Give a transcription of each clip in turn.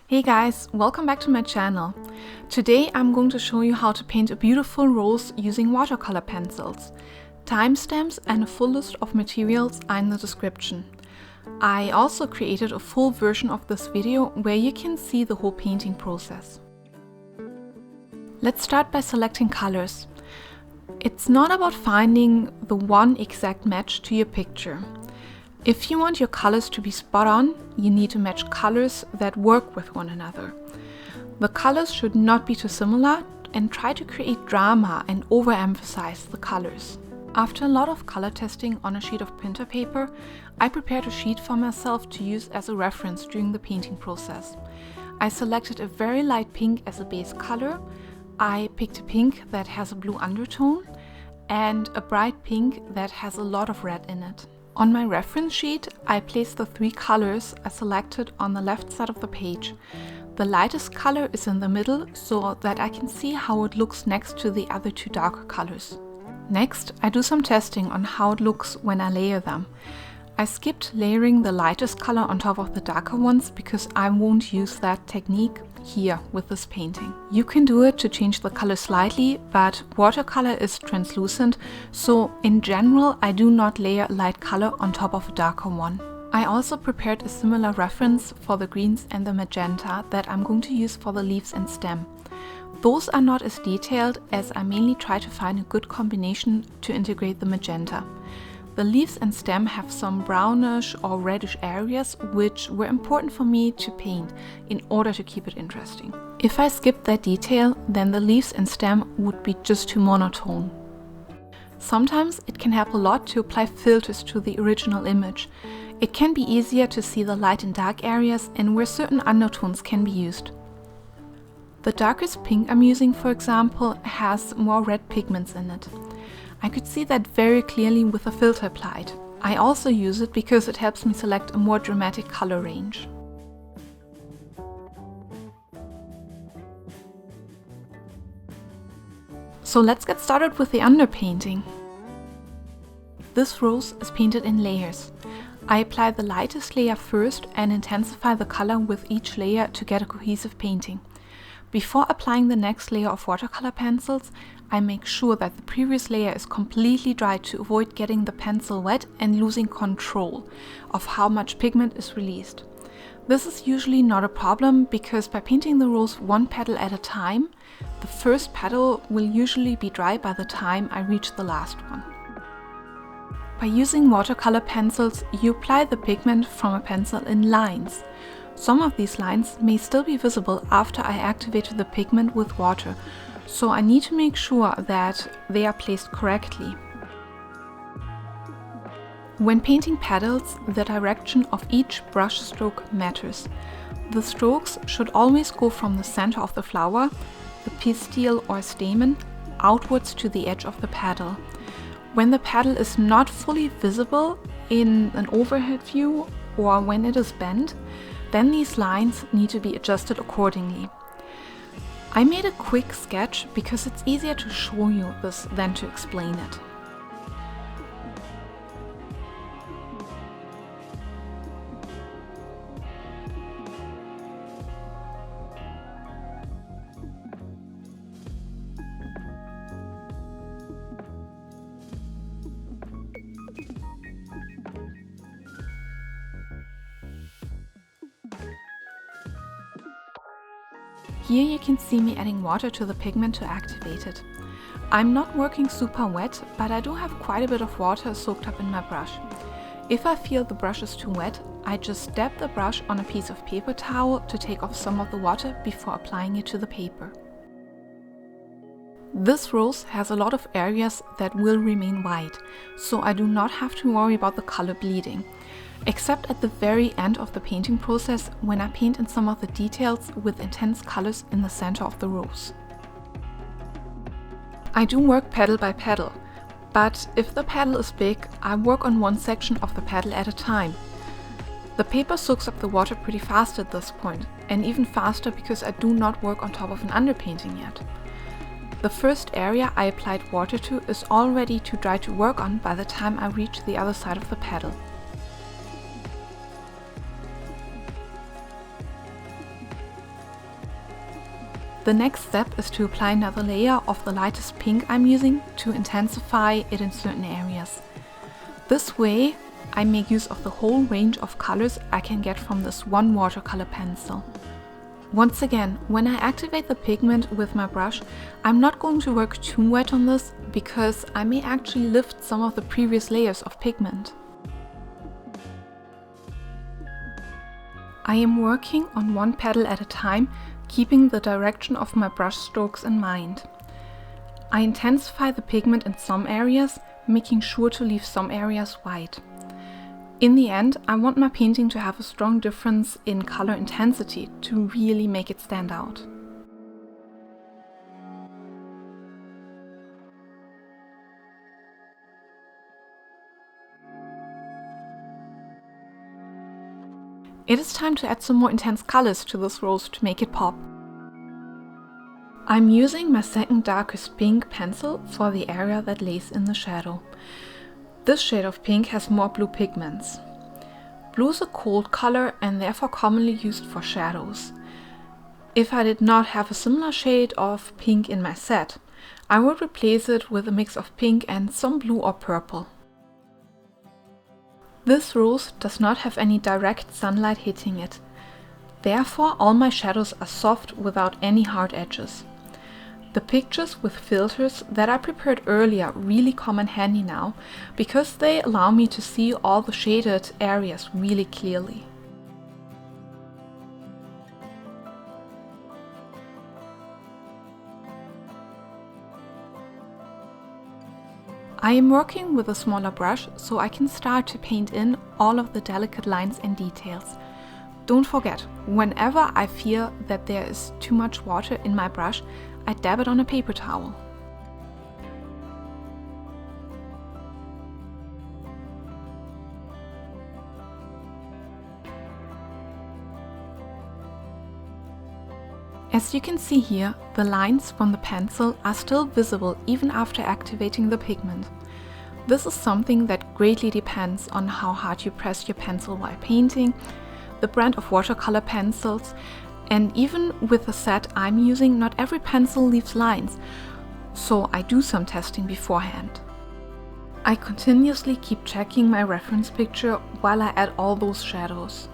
Hey guys, welcome back to my channel. Today I'm going to show you how to paint a beautiful rose using watercolor pencils. Timestamps and a full list of materials are in the description. I also created a full version of this video where you can see the whole painting process. Let's start by selecting colors. It's not about finding the one exact match to your picture. If you want your colors to be spot on, you need to match colors that work with one another. The colors should not be too similar and try to create drama and overemphasize the colors. After a lot of color testing on a sheet of printer paper, I prepared a sheet for myself to use as a reference during the painting process. I selected a very light pink as a base color. I picked a pink that has a blue undertone and a bright pink that has a lot of red in it. On my reference sheet, I placed the three colors I selected on the left side of the page. The lightest color is in the middle so that I can see how it looks next to the other two darker colors. Next, I do some testing on how it looks when I layer them. I skipped layering the lightest color on top of the darker ones because I won't use that technique here with this painting. You can do it to change the color slightly, but watercolor is translucent, so in general I do not layer a light color on top of a darker one. I also prepared a similar reference for the greens and the magenta that I'm going to use for the leaves and stem. Those are not as detailed as I mainly try to find a good combination to integrate the magenta. The leaves and stem have some brownish or reddish areas which were important for me to paint in order to keep it interesting. If I skipped that detail, then the leaves and stem would be just too monotone. Sometimes it can help a lot to apply filters to the original image. It can be easier to see the light and dark areas and where certain undertones can be used. The darkest pink I'm using, for example, has more red pigments in it. I could see that very clearly with the filter applied. I also use it because it helps me select a more dramatic color range. So let's get started with the underpainting. This rose is painted in layers. I apply the lightest layer first and intensify the color with each layer to get a cohesive painting. Before applying the next layer of watercolor pencils, I make sure that the previous layer is completely dry to avoid getting the pencil wet and losing control of how much pigment is released. This is usually not a problem because by painting the rose one petal at a time, the first petal will usually be dry by the time I reach the last one. By using watercolor pencils, you apply the pigment from a pencil in lines. Some of these lines may still be visible after I activated the pigment with water, so I need to make sure that they are placed correctly. When painting petals, the direction of each brush stroke matters. The strokes should always go from the center of the flower, the pistil or stamen, outwards to the edge of the petal. When the petal is not fully visible in an overhead view or when it is bent, then these lines need to be adjusted accordingly. I made a quick sketch because it's easier to show you this than to explain it. Here you can see me adding water to the pigment to activate it. I'm not working super wet, but I do have quite a bit of water soaked up in my brush. If I feel the brush is too wet, I just dab the brush on a piece of paper towel to take off some of the water before applying it to the paper. This rose has a lot of areas that will remain white, so I do not have to worry about the color bleeding. Except at the very end of the painting process when I paint in some of the details with intense colors in the center of the rose. I do work petal by petal, but if the petal is big, I work on one section of the petal at a time. The paper soaks up the water pretty fast at this point, and even faster because I do not work on top of an underpainting yet. The first area I applied water to is all ready to dry to work on by the time I reach the other side of the petal. The next step is to apply another layer of the lightest pink I'm using to intensify it in certain areas. This way, I make use of the whole range of colors I can get from this one watercolor pencil. Once again, when I activate the pigment with my brush, I'm not going to work too wet on this because I may actually lift some of the previous layers of pigment. I am working on one petal at a time, keeping the direction of my brush strokes in mind. I intensify the pigment in some areas, making sure to leave some areas white. In the end, I want my painting to have a strong difference in color intensity to really make it stand out. It is time to add some more intense colors to this rose to make it pop. I'm using my second darkest pink pencil for the area that lays in the shadow. This shade of pink has more blue pigments. Blue is a cold color and therefore commonly used for shadows. If I did not have a similar shade of pink in my set, I would replace it with a mix of pink and some blue or purple. This rose does not have any direct sunlight hitting it. Therefore, all my shadows are soft without any hard edges. The pictures with filters that I prepared earlier really come in handy now because they allow me to see all the shaded areas really clearly. I am working with a smaller brush so I can start to paint in all of the delicate lines and details. Don't forget, whenever I feel that there is too much water in my brush, I dab it on a paper towel. As you can see here, the lines from the pencil are still visible even after activating the pigment. This is something that greatly depends on how hard you press your pencil while painting, the brand of watercolor pencils, and even with the set I'm using, not every pencil leaves lines, so I do some testing beforehand. I continuously keep checking my reference picture while I add all those shadows.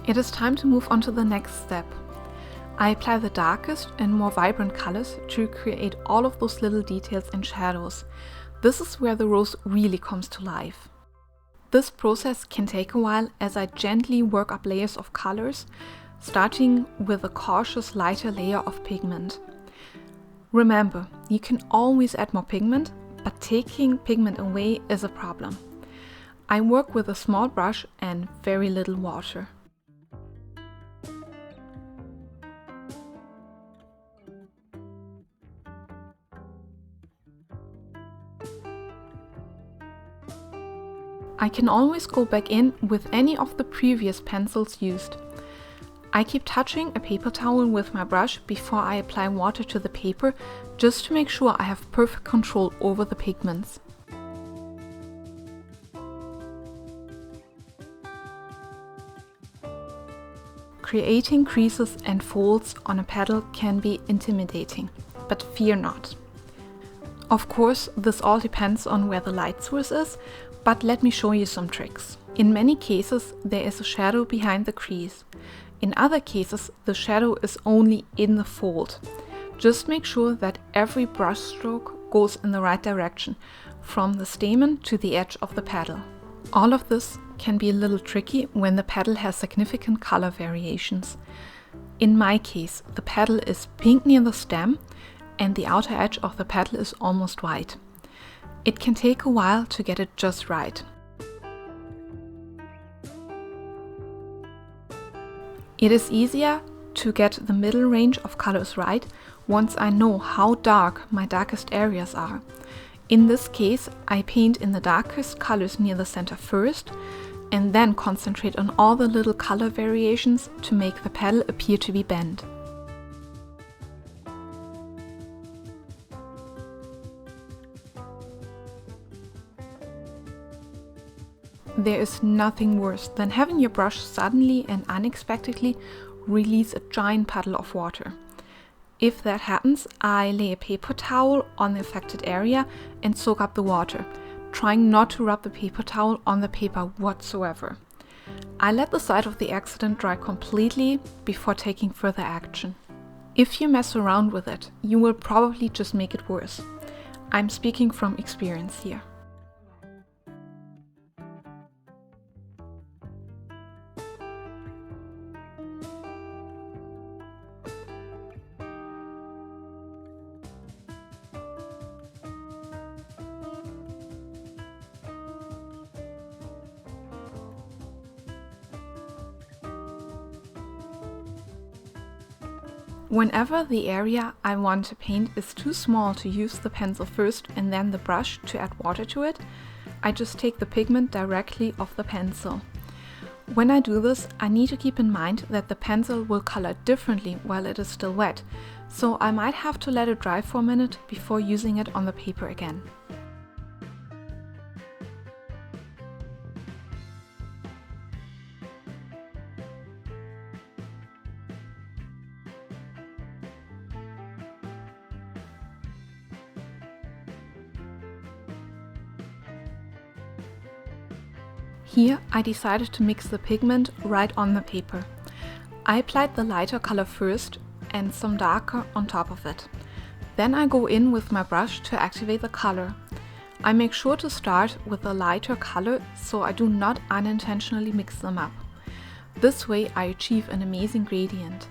It is time to move on to the next step. I apply the darkest and more vibrant colors to create all of those little details and shadows. This is where the rose really comes to life. This process can take a while as I gently work up layers of colors, starting with a cautious lighter layer of pigment. Remember, you can always add more pigment, but taking pigment away is a problem. I work with a small brush and very little water. I can always go back in with any of the previous pencils used. I keep touching a paper towel with my brush before I apply water to the paper, just to make sure I have perfect control over the pigments. Creating creases and folds on a petal can be intimidating, but fear not. Of course, this all depends on where the light source is, but let me show you some tricks. In many cases, there is a shadow behind the crease. In other cases, the shadow is only in the fold. Just make sure that every brush stroke goes in the right direction, from the stamen to the edge of the petal. All of this can be a little tricky when the petal has significant color variations. In my case, the petal is pink near the stem and the outer edge of the petal is almost white. It can take a while to get it just right. It is easier to get the middle range of colors right once I know how dark my darkest areas are. In this case, I paint in the darkest colors near the center first and then concentrate on all the little color variations to make the petal appear to be bent. There is nothing worse than having your brush suddenly and unexpectedly release a giant puddle of water. If that happens, I lay a paper towel on the affected area and soak up the water, trying not to rub the paper towel on the paper whatsoever. I let the site of the accident dry completely before taking further action. If you mess around with it, you will probably just make it worse. I'm speaking from experience here. Whenever the area I want to paint is too small to use the pencil first and then the brush to add water to it, I just take the pigment directly off the pencil. When I do this, I need to keep in mind that the pencil will color differently while it is still wet, so I might have to let it dry for a minute before using it on the paper again. Here I decided to mix the pigment right on the paper. I applied the lighter color first and some darker on top of it. Then I go in with my brush to activate the color. I make sure to start with the lighter color so I do not unintentionally mix them up. This way I achieve an amazing gradient.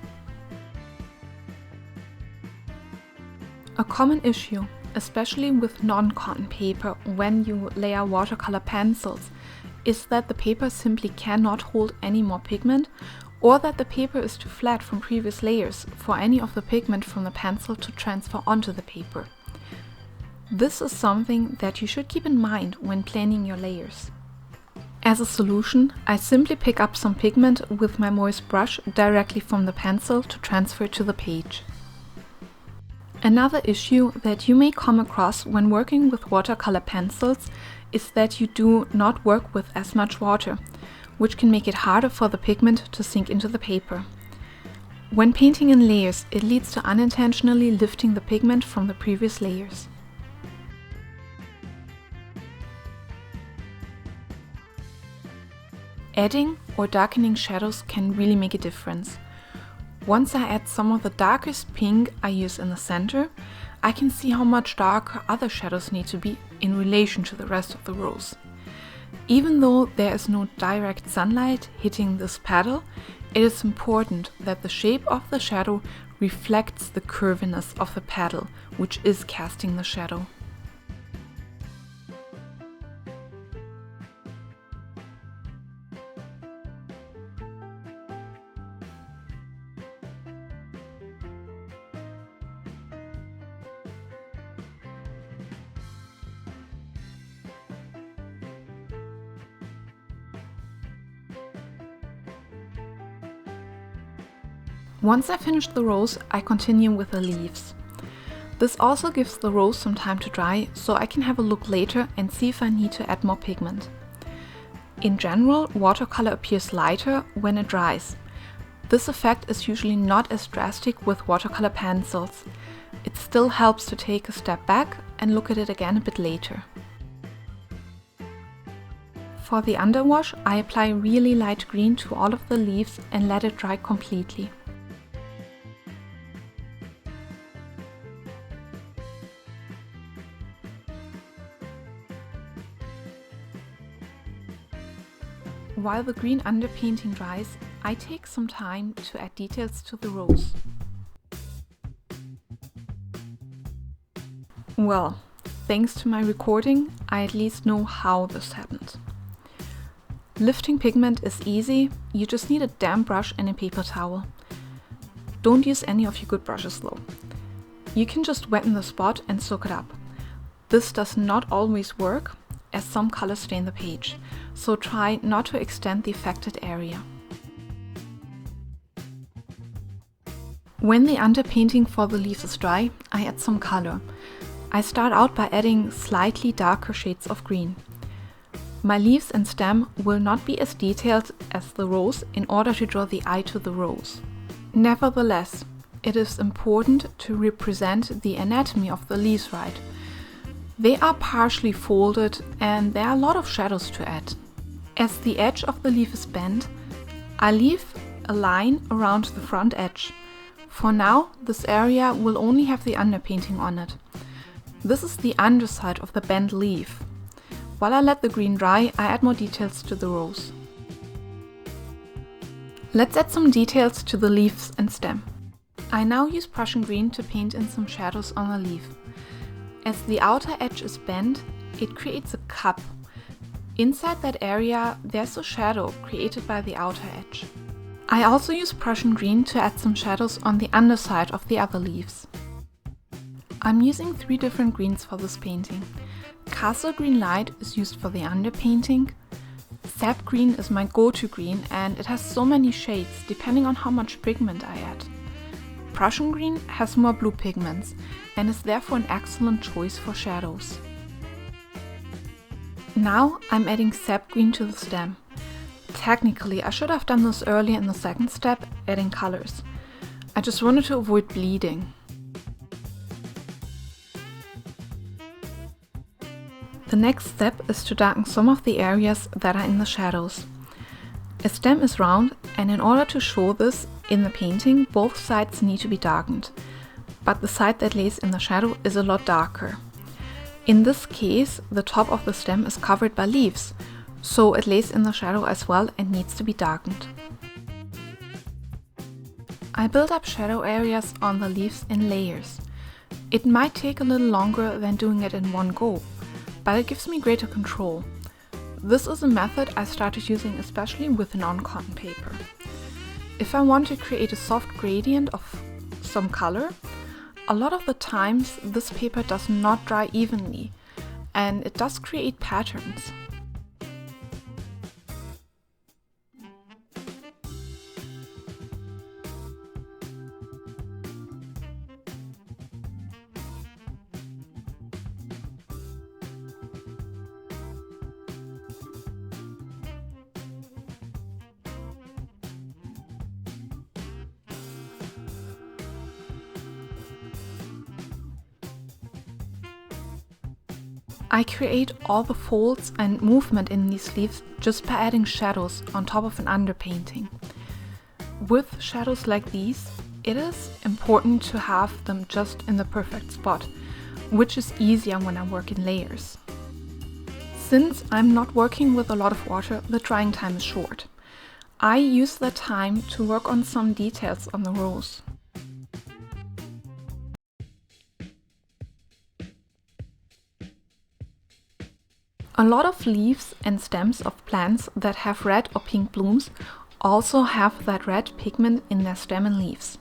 A common issue, especially with non-cotton paper when you layer watercolor pencils, is that the paper simply cannot hold any more pigment, or that the paper is too flat from previous layers for any of the pigment from the pencil to transfer onto the paper. This is something that you should keep in mind when planning your layers. As a solution, I simply pick up some pigment with my moist brush directly from the pencil to transfer it to the page. Another issue that you may come across when working with watercolor pencils is that you do not work with as much water, which can make it harder for the pigment to sink into the paper. When painting in layers, it leads to unintentionally lifting the pigment from the previous layers. Adding or darkening shadows can really make a difference. Once I add some of the darkest pink I use in the center, I can see how much darker other shadows need to be in relation to the rest of the rose. Even though there is no direct sunlight hitting this petal, it is important that the shape of the shadow reflects the curviness of the petal, which is casting the shadow. Once I finish the rose, I continue with the leaves. This also gives the rose some time to dry, so I can have a look later and see if I need to add more pigment. In general, watercolor appears lighter when it dries. This effect is usually not as drastic with watercolor pencils. It still helps to take a step back and look at it again a bit later. For the underwash, I apply really light green to all of the leaves and let it dry completely. While the green underpainting dries, I take some time to add details to the rose. Well, thanks to my recording, I at least know how this happened. Lifting pigment is easy, you just need a damp brush and a paper towel. Don't use any of your good brushes though. You can just wet in the spot and soak it up. This does not always work, as some colors stain the page, so try not to extend the affected area. When the underpainting for the leaves is dry, I add some color. I start out by adding slightly darker shades of green. My leaves and stem will not be as detailed as the rose in order to draw the eye to the rose. Nevertheless, it is important to represent the anatomy of the leaves right. They are partially folded and there are a lot of shadows to add. As the edge of the leaf is bent, I leave a line around the front edge. For now, this area will only have the underpainting on it. This is the underside of the bent leaf. While I let the green dry, I add more details to the rose. Let's add some details to the leaves and stem. I now use Prussian Green to paint in some shadows on the leaf. As the outer edge is bent, it creates a cup. Inside that area, there's a shadow created by the outer edge. I also use Prussian Green to add some shadows on the underside of the other leaves. I'm using 3 different greens for this painting. Castel Green Light is used for the underpainting. Sap Green is my go-to green and it has so many shades depending on how much pigment I add. Prussian Green has more blue pigments and is therefore an excellent choice for shadows. Now I'm adding Sap Green to the stem. Technically, I should have done this earlier in the second step, adding colors. I just wanted to avoid bleeding. The next step is to darken some of the areas that are in the shadows. A stem is round, and in order to show this in the painting, both sides need to be darkened, but the side that lays in the shadow is a lot darker. In this case, the top of the stem is covered by leaves, so it lays in the shadow as well and needs to be darkened. I build up shadow areas on the leaves in layers. It might take a little longer than doing it in one go, but it gives me greater control. This is a method I started using especially with non-cotton paper. If I want to create a soft gradient of some color, a lot of the times this paper does not dry evenly and it does create patterns. I create all the folds and movement in these leaves just by adding shadows on top of an underpainting. With shadows like these, it is important to have them just in the perfect spot, which is easier when I work in layers. Since I'm not working with a lot of water, the drying time is short. I use that time to work on some details on the rose. A lot of leaves and stems of plants that have red or pink blooms also have that red pigment in their stem and leaves.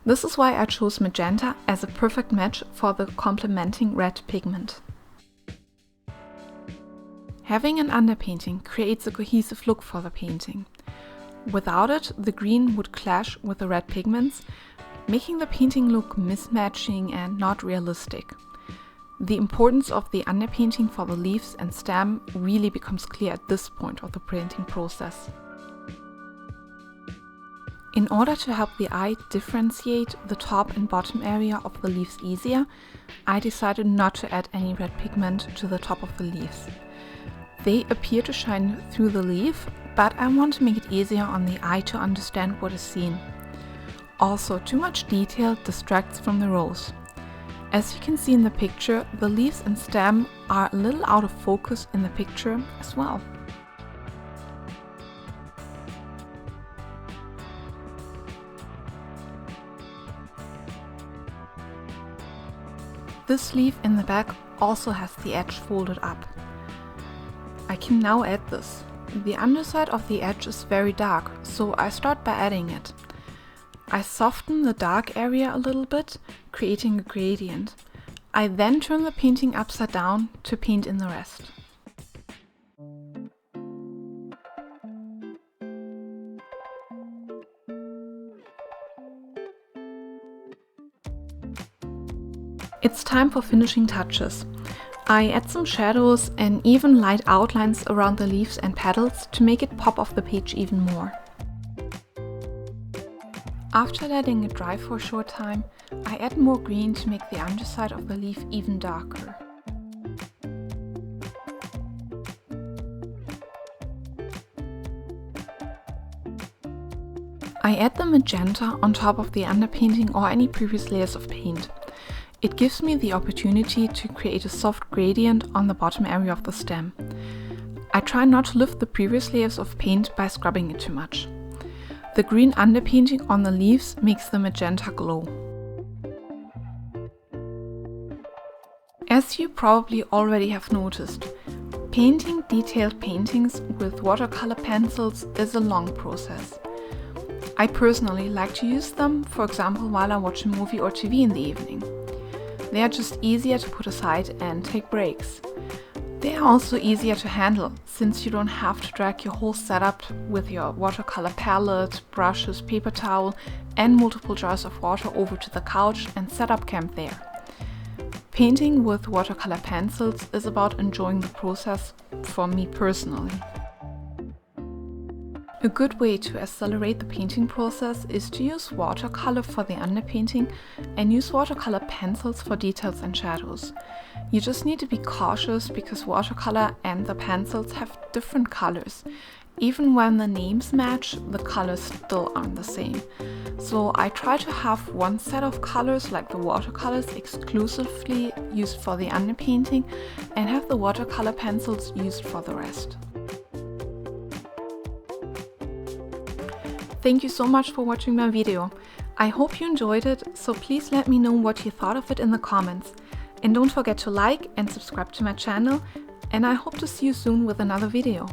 This is why I chose Magenta as a perfect match for the complementing red pigment. Having an underpainting creates a cohesive look for the painting. Without it, the green would clash with the red pigments, making the painting look mismatching and not realistic. The importance of the underpainting for the leaves and stem really becomes clear at this point of the painting process. In order to help the eye differentiate the top and bottom area of the leaves easier, I decided not to add any red pigment to the top of the leaves. They appear to shine through the leaf, but I want to make it easier on the eye to understand what is seen. Also, too much detail distracts from the rose. As you can see in the picture, the leaves and stem are a little out of focus in the picture as well. This leaf in the back also has the edge folded up. I can now add this. The underside of the edge is very dark, so I start by adding it. I soften the dark area a little bit, creating a gradient. I then turn the painting upside down to paint in the rest. It's time for finishing touches. I add some shadows and even light outlines around the leaves and petals to make it pop off the page even more. After letting it dry for a short time, I add more green to make the underside of the leaf even darker. I add the magenta on top of the underpainting or any previous layers of paint. It gives me the opportunity to create a soft gradient on the bottom area of the stem. I try not to lift the previous layers of paint by scrubbing it too much. The green underpainting on the leaves makes the magenta glow. As you probably already have noticed, painting detailed paintings with watercolor pencils is a long process. I personally like to use them, for example, while I watch a movie or TV in the evening. They are just easier to put aside and take breaks. They are also easier to handle, since you don't have to drag your whole setup with your watercolor palette, brushes, paper towel and multiple jars of water over to the couch and set up camp there. Painting with watercolor pencils is about enjoying the process for me personally. A good way to accelerate the painting process is to use watercolor for the underpainting and use watercolor pencils for details and shadows. You just need to be cautious because watercolor and the pencils have different colors. Even when the names match, the colors still aren't the same. So I try to have one set of colors, like the watercolors, exclusively used for the underpainting and have the watercolor pencils used for the rest. Thank you so much for watching my video. I hope you enjoyed it, so please let me know what you thought of it in the comments. And don't forget to like and subscribe to my channel, and I hope to see you soon with another video.